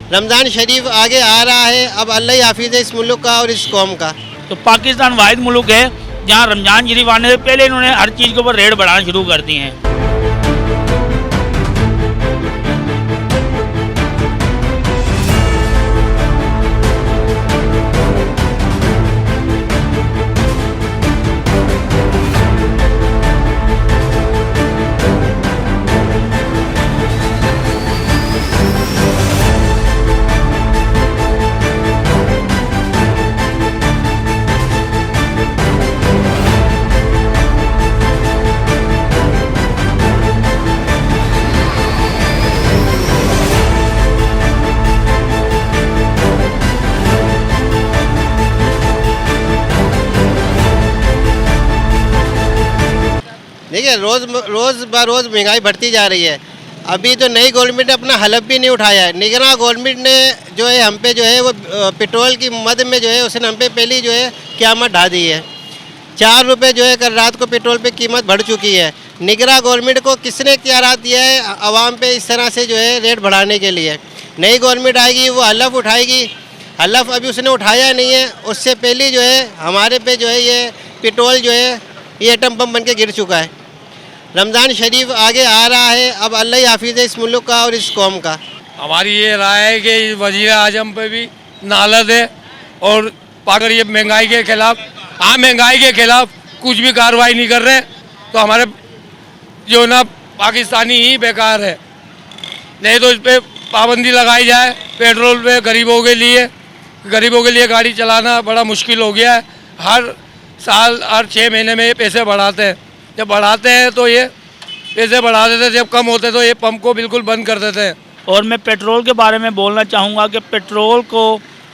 रमज़ान शरीफ आगे आ रहा है, अब अल्लाह ही हाफिज़ है इस मुल्क का और इस कौम का। तो पाकिस्तान वाहिद मुल्क है जहाँ रमज़ान शरीफ आने से पहले इन्होंने हर चीज़ के ऊपर रेट बढ़ाना शुरू कर दिए हैं। देखिए रोज़ ब रोज़ महंगाई बढ़ती जा रही है। अभी तो नई गवर्नमेंट ने अपना हलफ भी नहीं उठाया है। निगरान गवर्नमेंट ने जो है हम पे जो है वो पेट्रोल की मद में जो है उसने हम पे पहली जो है क़यामत ढा दी है। 4 रुपये जो है कल रात को पेट्रोल पे कीमत बढ़ चुकी है। निगरान गवर्नमेंट को किसने इख्तियारात दिया है आवाम पे इस तरह से जो है रेट बढ़ाने के लिए? नई गवर्नमेंट आएगी वो हलफ उठाएगी। हलफ अभी उसने उठाया नहीं है। उससे पहले जो है हमारे पे जो है ये पेट्रोल जो है ये एटम बम बन के गिर चुका है। रमज़ान शरीफ आगे आ रहा है, अब अल्लाह ही हाफिज़ है इस मुल्क का और इस कौम का। हमारी ये राय है कि वज़ीर आज़म पे भी नालद है और अगर ये महंगाई के खिलाफ महंगाई के खिलाफ कुछ भी कार्रवाई नहीं कर रहे तो हमारे जो ना पाकिस्तानी ही बेकार है। नहीं तो इस पर पाबंदी लगाई जाए पेट्रोल पे। गरीबों के लिए गाड़ी चलाना बड़ा मुश्किल हो गया है। हर साल हर 6 महीने में ये पैसे बढ़ाते हैं। जब बढ़ाते हैं तो ये पैसे बढ़ा देते, जब कम होते तो ये पंप को बिल्कुल बंद कर देते हैं। और मैं पेट्रोल के बारे में बोलना चाहूँगा कि पेट्रोल को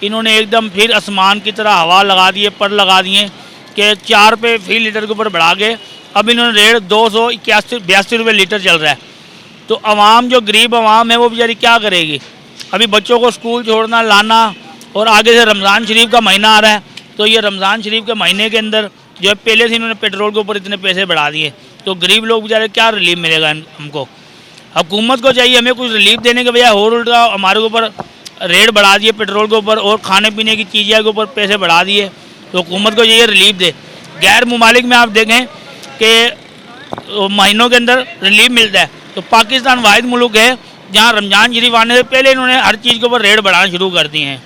इन्होंने एकदम फिर आसमान की तरह हवा लगा दिए, पर लगा दिए कि 4 रुपये फी लीटर के ऊपर बढ़ा के अब इन्होंने रेट 282 रुपये लीटर चल रहा है। तो आवाम जो गरीब आवाम है वो बेचारी क्या करेगी? अभी बच्चों को स्कूल छोड़ना लाना, और आगे से रमज़ान शरीफ का महीना आ रहा है। तो ये रमज़ान शरीफ के महीने के अंदर जो है पहले से इन्होंने पेट्रोल के ऊपर इतने पैसे बढ़ा दिए, तो गरीब लोग बेचारे क्या रिलीफ मिलेगा हमको? हुकूमत को चाहिए हमें कुछ रिलीफ देने के बजाय और उल्टा हमारे ऊपर रेट बढ़ा दिए पेट्रोल के ऊपर और खाने पीने की चीज़ों के ऊपर पैसे बढ़ा दिए। तो हुकूमत को चाहिए रिलीफ दे। गैर मुमालिक में आप देखें कि महीनों के अंदर रिलीफ मिलता है। तो पाकिस्तान वाहिद मुल्क है जहाँ रमज़ान शरीफ आने से पहले इन्होंने हर चीज़ के ऊपर रेट बढ़ाना शुरू कर दिए हैं।